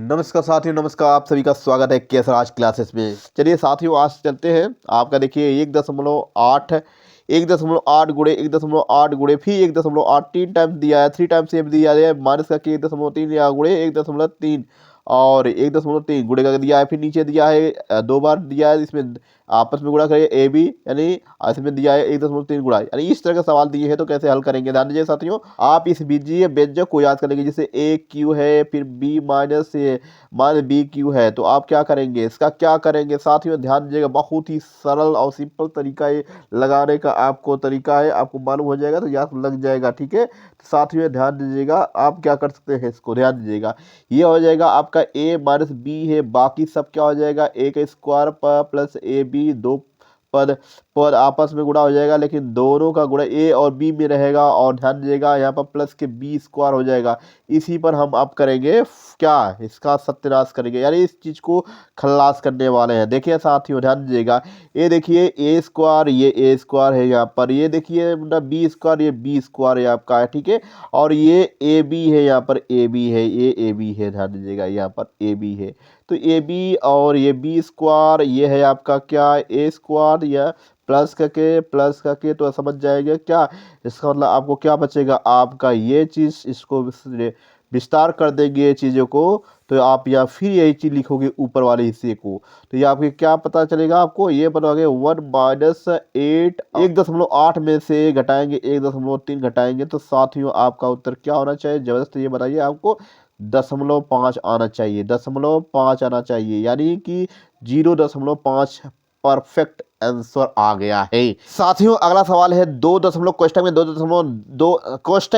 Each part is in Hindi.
नमस्कार साथियों, नमस्कार। आप सभी का स्वागत है केसर आज क्लासेस में। चलिए साथियों, आज चलते हैं। आपका देखिए 1.8 1.8 गुणे 1.8 गुणे फिर 1.8 3 टाइम्स दिया है, 3 टाइम्स सेम दिया है, माइनस करके 1.3 या गुणे 1.3 और 1.3 गुणे का दिया है। फिर नीचे दिया है 2 बार दिया है, इसमें आपस में गुणा करिए ए बी, यानी इसमें दिया है 1.3 गुणा, यानी इस तरह का सवाल दिए हैं तो कैसे हल करेंगे। ध्यान दीजिए साथियों, आप इस बीजीय व्यंजक को याद करेंगे। जैसे ए क्यू है, फिर बी माइनस बी क्यू है, तो आप क्या करेंगे, इसका क्या करेंगे साथियों। ध्यान दीजिएगा, बहुत ही सरल और सिंपल तरीका ये लगाने का आपको तरीका है, आपको मालूम हो जाएगा तो याद लग जाएगा। ठीक है साथियों, ध्यान दीजिएगा। आप क्या कर सकते हैं, इसको ध्यान दीजिएगा। ये हो जाएगा आपका a माइनस बी है, बाकी सब क्या हो जाएगा a का स्क्वायर प्लस ए बी, दो पद पद आपस में गुणा हो जाएगा, लेकिन दोनों का गुणा a और b में रहेगा। और ध्यान दीजिएगा यहाँ पर प्लस के बी स्क्वायर हो जाएगा। इसी पर हम आप करेंगे क्या, इसका सत्यानाश करेंगे, यानी इस चीज को खल्लास करने वाले हैं। देखिए साथियों, ध्यान दीजिएगा। ये देखिए ए स्क्वायर, ये ए स्क्वायर है यहाँ पर, ये देखिए बी स्क्वायर, ये बी स्क्वायर है आपका, ठीक है। और ये ए बी है, यहाँ पर ए बी है, ये ए बी है, ध्यान दीजिएगा यहाँ पर ए बी है। तो ए बी और ये बी स्क्वायर, ये है आपका क्या, ए स्क्वायर, या प्लस करके तो समझ जाएंगे क्या। इसका मतलब आपको क्या बचेगा, आपका ये चीज़, इसको विस्तार कर देंगे ये चीज़ों को, तो आप या फिर यही चीज़ लिखोगे ऊपर वाले हिस्से को, तो ये आपके क्या पता चलेगा, आपको ये बताओगे 1 माइनस 8, 1.8 में से घटाएंगे 1.3 घटाएंगे, तो साथियों आपका उत्तर क्या होना चाहिए, जबरदस्त ये बताइए। आपको 0.5 आना चाहिए, 0.5 आना चाहिए, यानी कि 0.5 परफेक्ट आंसर आ गया है। साथियों अगला सवाल है 2 कोष्टक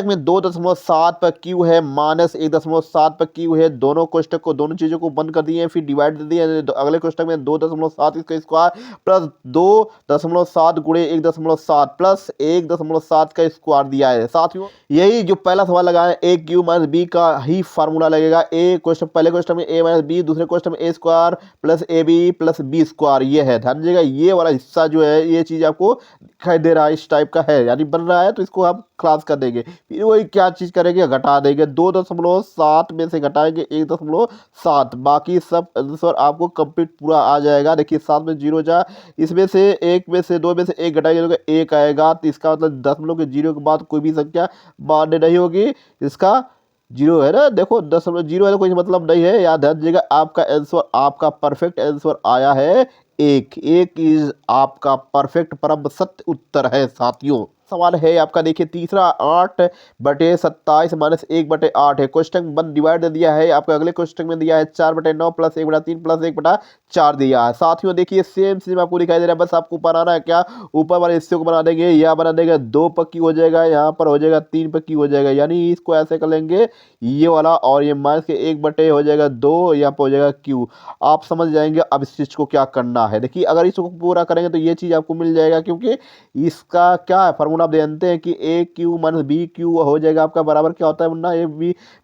में 2.7 पर क्यू है, माइनस 1.7 पर क्यू है। दोनों कोष्टक को, दोनों चीजों को बंद कर दिए हैं, फिर डिवाइड दे दिए। अगले कोष्टक में 2.7 इसका स्क्वायर प्लस 2.7 गुणे 1.7 प्लस 1.7 का स्क्वायर दिया है। साथियों यही जो पहला सवाल लगा है, ए क्यू माइनस बी का ही फार्मूला लगेगा। ए क्वेश्चन, पहले क्वेश्चन में ए माइनस बी, दूसरे क्वेश्चन में A square plus A B plus B square, ये है। ध्यान दीजिएगा, ये वाला हिस्सा जो है, ये चीज आपको दिखाई दे रहा है, इस टाइप का है, यानी बन रहा है, तो इसको आप क्लास कर देंगे। फिर वही क्या चीज करेंगे, घटा देंगे। 2.7 में से घटाएंगे 1.7, बाकी सब आंसर आपको कंप्लीट पूरा आ जाएगा। देखिए 7 में 0 जा, इसमें से एक में से 2 में से 1 घटाएंगे तो 1 आएगा। तो इसका मतलब दशमलव के 0 के बाद कोई भी संख्या मान्य नहीं होगी। इसका 0 है ना, देखो 0.0 है तो कोई मतलब नहीं है। याद ध्यान दीजिएगा, आपका आंसर, आपका परफेक्ट आंसर आया है एक इज आपका परफेक्ट परम सत्य उत्तर है। साथियों सवाल है आपका, देखिए तीसरा 8/27 माइनस 1/8 है। क्वेश्चन 1 डिवाइड दिया है आपका। अगले क्वेश्चन में दिया है 4/9 प्लस 1/3 प्लस 1/4 दिया है। साथियों देखिए सेम आपको दिखाई दे रहा है, बस आपको बनाना है क्या, ऊपर वाले हिस्से को बना देंगे, या बना देंगे 2 पक्की हो जाएगा, यहाँ पर हो जाएगा 3 पक्की हो जाएगा, यानी इसको ऐसे कर लेंगे ये वाला, और ये माइनस के 1 हो जाएगा 2, यहाँ पर हो जाएगा क्यू। आप समझ जाएंगे अब इस चीज को क्या करना है। देखिए अगर इसको पूरा करेंगे तो ये चीज आपको मिल जाएगा, क्योंकि इसका क्या है फार्मूला आप जानते हैं कि ए क्यू माइनस बी क्यू हो जाएगा आपका बराबर क्या होता है वरना, ए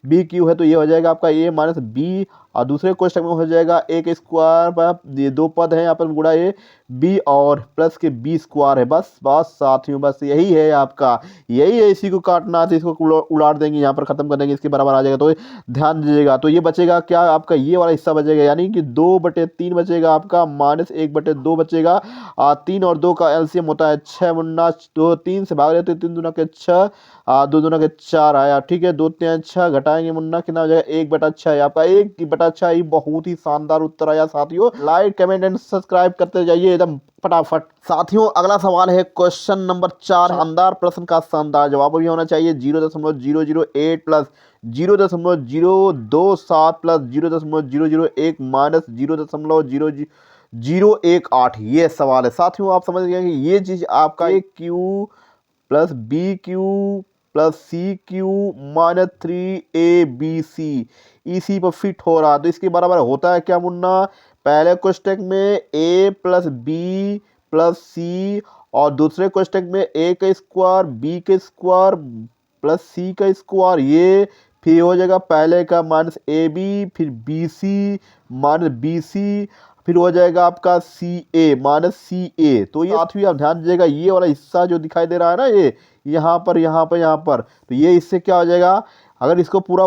बी क्यू है तो ये हो जाएगा आपका ए माइनस बी, और दूसरे क्वेश्चन में हो जाएगा ए के स्क्वायर, ये 2 पद है यहाँ पर गुणा ए बी और प्लस के बी स्क्वायर है। बस साथियों, बस यही है आपका, यही है, इसी को काटना है, तो इसको उलाट देंगे, यहाँ पर खत्म कर देंगे, इसके बराबर आ जाएगा। तो ध्यान दीजिएगा, तो ये बचेगा क्या, आपका ये वाला हिस्सा बचेगा, यानी कि 2/3 बचेगा आपका, माइनस 1/2 बचेगा। 3 और 2 का एलसीएम होता है 6 मुन्ना 2, 3 से भाग लेते 3 दूना के 6, 2 दूना के 4 आया, ठीक है। 2 3 6 घटाएंगे मुन्ना, कितना हो जाएगा 1/6 है आपका, 1/6 ही बहुत ही शानदार उत्तर आया। साथियों लाइक कमेंट एंड सब्सक्राइब करते जाइए एकदम फटाफट। साथियों अगला सवाल है क्वेश्चन नंबर 4, शानदार प्रश्न का शानदार जवाब भी होना चाहिए। 0.008 प्लस 0.027 प्लस 0.001 माइनस 0.00018, ये सवाल है। साथियों आप समझ गए कि ये चीज आपका A cube plus B cube plus C cube minus 3abc इसी पर फिट हो रहा है, तो इसके बराबर होता है क्या मुन्ना, पहले क्वेश्चन में a plus B plus C, और दूसरे क्वेश्चन में a का स्क्वायर बी का स्क्वायर प्लस सी का स्क्वायर, ये फिर हो जाएगा पहले का माइनस ए बी, फिर B C minus B C, फिर हो जाएगा आपका सी ए माइनस सी ए। तो ये साथ ही आप ध्यान दीजिएगा, ये वाला हिस्सा जो दिखाई दे रहा है ना, ये यहाँ पर तो ये इससे क्या हो जाएगा, अगर इसको पूरा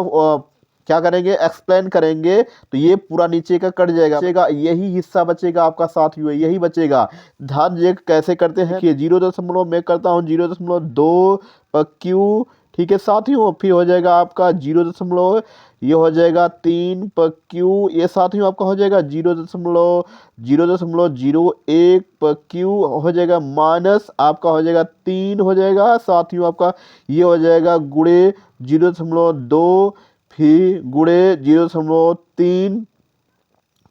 क्या करेंगे, एक्सप्लेन करेंगे, तो ये पूरा नीचे का कट जाएगा, यही हिस्सा बचेगा आपका साथियों, यही बचेगा। ध्यान दीजिए कैसे करते हैं कि 0 मैं करता हूँ 0.2 क्यू, ठीक है साथियों। फिर हो जाएगा आपका 0 ये हो जाएगा 3 पर क्यू, ये साथियों आपका हो जाएगा 0.01 पर क्यू हो जाएगा, माइनस आपका हो जाएगा 3 हो जाएगा साथियों आपका, ये हो जाएगा गुणे 0.2, फिर गुणे 0.3,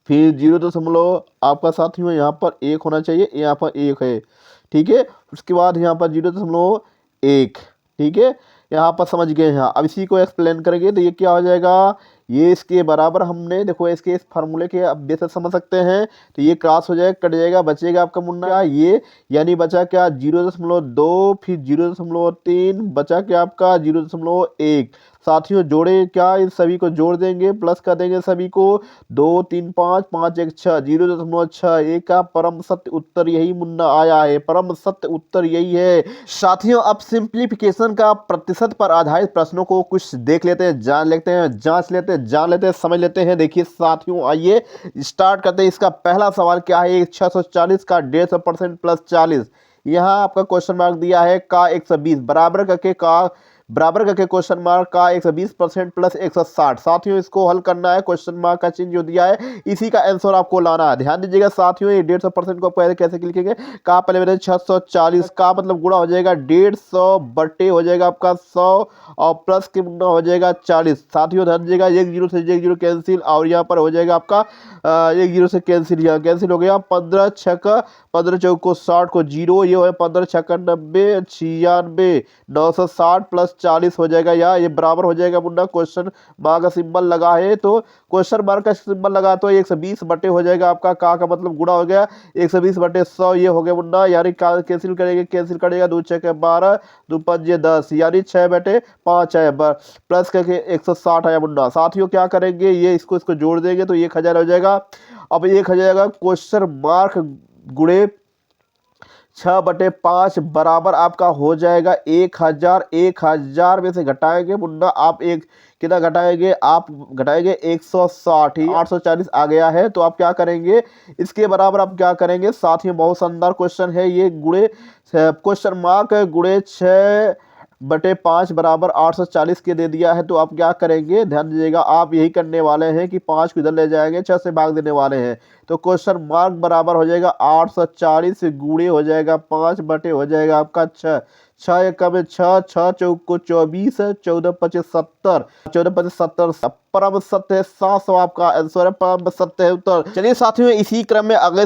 फिर 0 आपका साथियों यहाँ पर 1 होना चाहिए, यहाँ पर 1 है, ठीक है। उसके बाद यहाँ पर 0.1, ठीक है, यहाँ पर समझ गए हैं। अब इसी को एक्सप्लेन करेंगे तो ये क्या हो जाएगा, ये इसके बराबर, हमने देखो इसके इस फार्मूले के अब बेस समझ सकते हैं, तो ये क्रॉस हो जाएगा, कट जाएगा, बचेगा आपका मुन्ना ये, यानी बचा क्या 0.2, फिर 0.3, बचा क्या आपका 0.1। साथियों जोड़े क्या, इन सभी को जोड़ देंगे, प्लस कर देंगे सभी को, 2 3 5 5 1 6, 0.6 का परम सत्य उत्तर यही मुन्ना आया है, परम सत्य उत्तर यही है साथियों। अब सिंप्लीफिकेशन का प्रतिशत पर आधारित प्रश्नों को कुछ देख लेते हैं, जान लेते हैं, जांच लेते हैं, जान लेते हैं, समझ लेते हैं। देखिए साथियों आइए स्टार्ट करते हैं। इसका पहला सवाल क्या है, 640 का 150% प्लस 40, यहाँ आपका क्वेश्चन मार्क दिया है का 120 बराबर करके क्वेश्चन मार्क का 120% प्लस 160। साथियों इसको हल करना है, क्वेश्चन मार्क का चिन्ह जो दिया है इसी का आंसर आपको लाना है। ध्यान दीजिएगा साथियों, ये 150% को पहले कैसे लिखेंगे, का पहले मेरे 640 का मतलब गुणा हो जाएगा 150 बटे हो जाएगा आपका 100 और प्लस के गुणा हो जाएगा 40। साथियों ध्यान दीजिएगा, एक जीरो से एक जीरो कैंसिल, और यहाँ पर हो जाएगा आपका एक जीरो से कैंसिल, यहाँ कैंसिल हो गया, 15 छक 15 चौक को 60 को जीरो, ये हो 15 छक्का 90 96 960 प्लस 40 हो जाएगा, या ये बराबर हो जाएगा मुन्ना, क्वेश्चन मार्क का सिंबल लगा है तो क्वेश्चन मार्क का सिंबल लगा तो 120 बटे हो जाएगा आपका, का मतलब गुणा हो गया 120 बटे 100, ये हो गया मुन्ना, यानी कैंसिल करेंगे, कैंसिल करेगा 2 छक 12 2 5 10, यानी 6 बटे 5 है, प्लस करके 160 आया मुन्ना। साथियों क्या करेंगे, ये इसको जोड़ देंगे तो 1000 हो जाएगा। अब 1000 क्वेश्चन मार्क गुणे 6/5 बराबर आपका हो जाएगा 1000। 1000 में से घटाएंगे मुन्ना आप एक कितना घटाएंगे, आप घटाएंगे 160, 840 आ गया है, तो आप क्या करेंगे इसके बराबर आप क्या करेंगे साथियों, बहुत शानदार क्वेश्चन है ये, गुणे क्वेश्चन मार्क गुणे 6/5 बराबर 840 के दे दिया है, तो आप क्या करेंगे ध्यान दीजिएगा, आप यही करने वाले हैं कि 5 को इधर ले जाएंगे, 6 से भाग देने वाले हैं, तो क्वेश्चन मार्क बराबर हो जाएगा 840 गुणे हो जाएगा 5 बटे हो जाएगा आपका 6, 6 एक में 6, 6 चौक को 24, 14 25 70, 14 25 70, परम सत्य है 700 आपका आंसर है, परम सत्य है उत्तर। चलिए साथियों इसी क्रम में आगे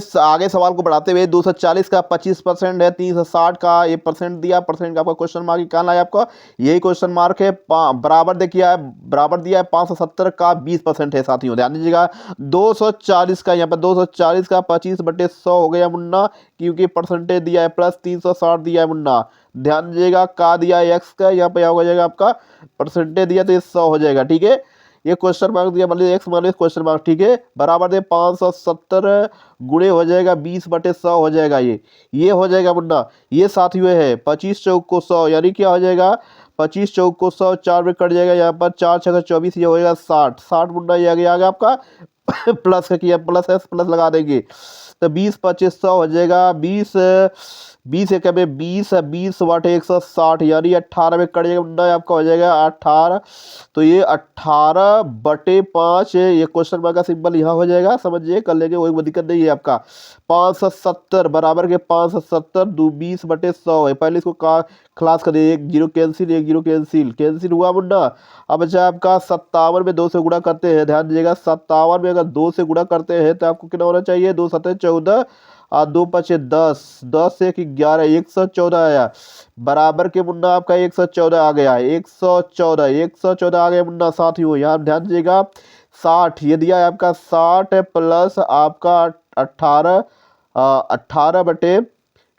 सवाल को बढ़ाते हुए 240 का 25% है, 360 का ये परसेंट दिया, परसेंट का आपका क्वेश्चन मार्क कहाँ लाया आपका, यही क्वेश्चन मार्क है, बराबर देखिए बराबर दिया है 570 का 20% है। साथियों ध्यान दीजिएगा 240 का, यहाँ पर 240 का 25/100 हो गया मुन्ना, क्योंकि परसेंटेज दिया है प्लस 360 दिया है मुन्ना। ध्यान दीजिएगा का दिया है एक्स का, यहाँ पे हो जाएगा आपका परसेंटेज दिया तो ये 100 हो जाएगा, ठीक है। ये क्वेश्चन मार्क दिया मतलब एक्स माइनस क्वेश्चन मार्क, ठीक है, बराबर दे 570 गुणे हो जाएगा 20/100 हो जाएगा, ये हो जाएगा मुन्ना। ये साथियों है 25 चौक को 100, यानी क्या हो जाएगा 25 चौक को 100 4 में कट जाएगा, यहाँ पर 4 6 24, ये हो जाएगा 60 मुन्ना, ये आ गया आपका प्लस का किया, प्लस है प्लस लगा देंगे तो 20 25 100 हो जाएगा, 20 एक में 20 है, 20 बटे 160, यानी 18 में कट जाएगा आपका हो जाएगा 18, तो ये 18/5 ये क्वेश्चन मार्क का सिंबल यहाँ हो जाएगा, समझिए कर लेंगे, कोई दिक्कत नहीं है आपका। 570 बराबर के 570 20/100 है, पहले इसको खलास कर दिए, एक जीरो कैंसिल, एक जीरो कैंसिल, कैंसिल हुआ मुन्ना। अब बचा आपका 57 में 2 से गुणा करते हैं, ध्यान दीजिएगा 57 में अगर 2 से गुणा करते हैं तो आपको कितना होना चाहिए, 2 7 14 और 2 5 10, 10 से 11 114 आया, बराबर के मुन्ना आपका 114 आ गया है, 114 आ गया मुन्ना। साथियों यहाँ ध्यान दीजिएगा 60 ये दिया है आपका 60 प्लस आपका 18 बटे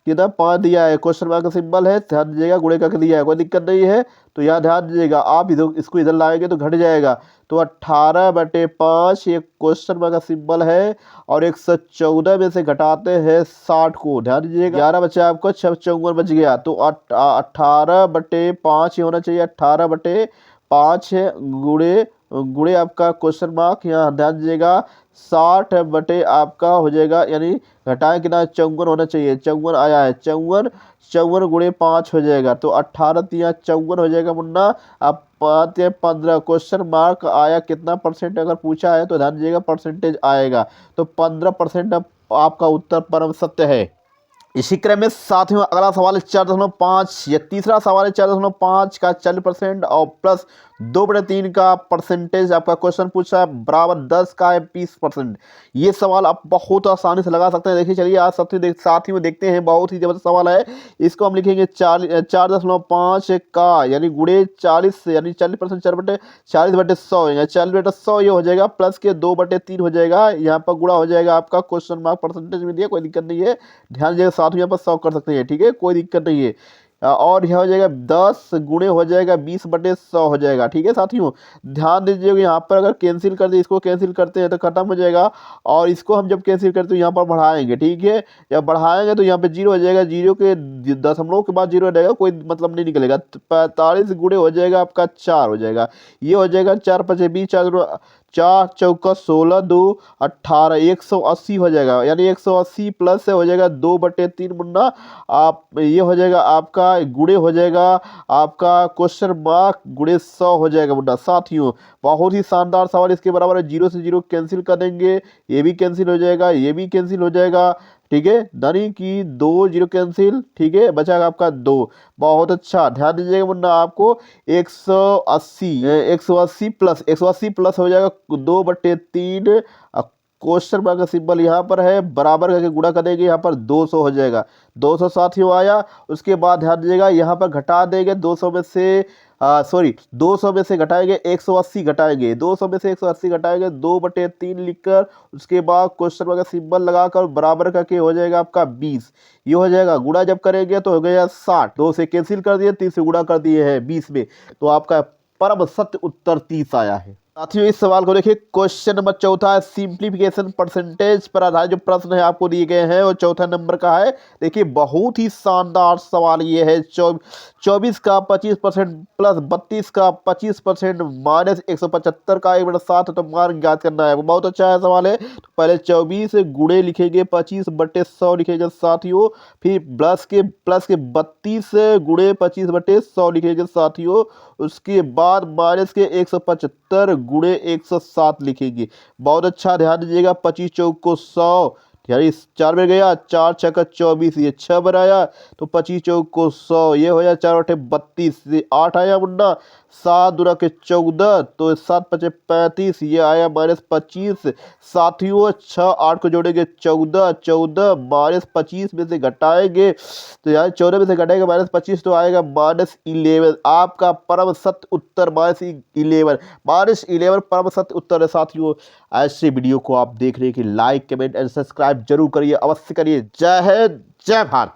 कितना 5 दिया है, क्वेश्चन मार्क का सिंबल है, ध्यान दीजिएगा गुणे करके दिया है, कोई दिक्कत नहीं है, तो यहाँ ध्यान दीजिएगा आप इधर इसको इधर लाएंगे तो घट जाएगा, तो 18/5 ये क्वेश्चन मार्क का सिंबल है, और 114 में से घटाते हैं 60 को, ध्यान दीजिएगा 11 बचा आपको, 6 54 बच गया, तो 18/5 ये होना चाहिए, 18/5 गुणे गुणे आपका क्वेश्चन मार्क, यहाँ ध्यान दीजिएगा 60 बटे आपका हो जाएगा, यानी घटाएं कितना 54 होना चाहिए, 54 आया है, 54 54 गुणे 5 हो जाएगा, तो 18 या 54 हो जाएगा मुन्ना। अब 5 या 15 क्वेश्चन मार्क आया, कितना परसेंट अगर पूछा है तो ध्यान दीजिएगा परसेंटेज आएगा, तो 15% आपका उत्तर परम सत्य है। इसी क्रम में साथियों अगला सवाल है 4.5, या तीसरा सवाल है 4.5 का 40% और प्लस 2/3 का परसेंटेज आपका क्वेश्चन पूछा है, बराबर 10 का है 20%। ये सवाल आप बहुत आसानी से लगा सकते हैं। देखिए चलिए आज साथियों देखते हैं, बहुत ही जबरदस्त सवाल है। इसको हम लिखेंगे 4.5 का यानी गुणे 40 यानी 40%, 40/100 या 40/100 ये हो जाएगा, प्लस के 2/3 हो जाएगा, यहाँ पर गुणा हो जाएगा आपका क्वेश्चन मार्क परसेंटेज में दिया, कोई दिक्कत नहीं है, ध्यान दीजिएगा साथियों यहाँ पर 100 कर सकते हैं, ठीक है, कोई दिक्कत नहीं है। और यह हो जाएगा 10 गुणे हो जाएगा 20/100 हो जाएगा, ठीक है साथियों। ध्यान दीजिएगा यहाँ पर अगर कैंसिल कर दे, इसको कैंसिल करते हैं तो खत्म हो जाएगा, और इसको हम जब कैंसिल करते हैं यहाँ पर बढ़ाएंगे, ठीक है, जब बढ़ाएंगे तो यहाँ पे 0 हो जाएगा, 0 के दशमलव के बाद 0 रहेगा, कोई मतलब नहीं निकलेगा। 45 गुणे हो जाएगा आपका 4 हो जाएगा, ये हो जाएगा 4×5 = 20, 4 चौका 16, 2 18, 180 हो जाएगा, यानी 180 प्लस से हो जाएगा 2/3 मुन्ना। आप ये हो जाएगा आपका गुणे हो जाएगा आपका क्वेश्चन मार्क गुणे 100 हो जाएगा मुन्ना। साथियों बहुत ही शानदार सवाल, इसके बराबर है, 0 से 0 कैंसिल कर देंगे, ये भी कैंसिल हो जाएगा, ये भी कैंसिल हो जाएगा, ठीक है, यानी कि 2 0 कैंसिल, ठीक है, बचाएगा आपका 2। बहुत अच्छा, ध्यान दीजिएगा मुन्ना, आपको 180 प्लस हो जाएगा 2/3, क्वेश्चन मार्क का सिंबल यहाँ पर है, बराबर करके गुणा करेंगे, यहाँ पर 200 हो जाएगा, 200 साथियों आया। उसके बाद ध्यान दीजिएगा यहाँ पर घटा देंगे 200 में से 200 में से घटाएंगे 180 घटाएंगे, 200 में से 180 घटाएंगे 2/3 लिखकर, उसके बाद क्वेश्चन मार्क का सिंबल लगाकर बराबर करके हो जाएगा आपका 20। ये हो जाएगा, गुणा जब करेंगे तो हो गया 60, 2 से कैंसिल कर दिए, 30 से गुणा कर दिए हैं 20 में, तो आपका परम सत्य उत्तर 30 आया है। साथियों इस सवाल को देखिए, क्वेश्चन नंबर चौथा है, सिंप्लीफिकेशन परसेंटेज पर आधारित जो प्रश्न है आपको दिए गए हैं, और चौथा नंबर का है। देखिए बहुत ही शानदार सवाल ये है, 24 का 25% प्लस 32 का 25% माइनस 175 का 1/7, तो मान ज्ञात करना है। वो बहुत अच्छा है सवाल है। तो पहले 24 गुणे लिखेंगे 25/100 लिखेंगे साथियों, फिर प्लस के 32 गुणे 25/100 लिखेंगे साथियों, उसके बाद माइनस के 175 गुणे 107 लिखेंगे। बहुत अच्छा, ध्यान दीजिएगा, 25 चौक को 100, यानी 4 में गया, 4 छक्का 24, ये 6 बनाया, तो 25 चौक को 100, ये हो जाए 4 × 8 = 32, 8 आया मुन्ना, 7 दूना के 14, तो 7 × 5 = 35, ये आया -25 साथियों। 6 8 को जोड़ेंगे 14, 14 -25 में से घटाएंगे, तो यार 14 में से घटाएंगे -25, तो आएगा -11। आपका परम सत्य उत्तर -11 परम सत्य उत्तर है साथियों। ऐसे वीडियो को आप देखने के लाइक कमेंट एंड सब्सक्राइब जरूर करिए, अवश्य करिए। जय हिंद, जय भारत।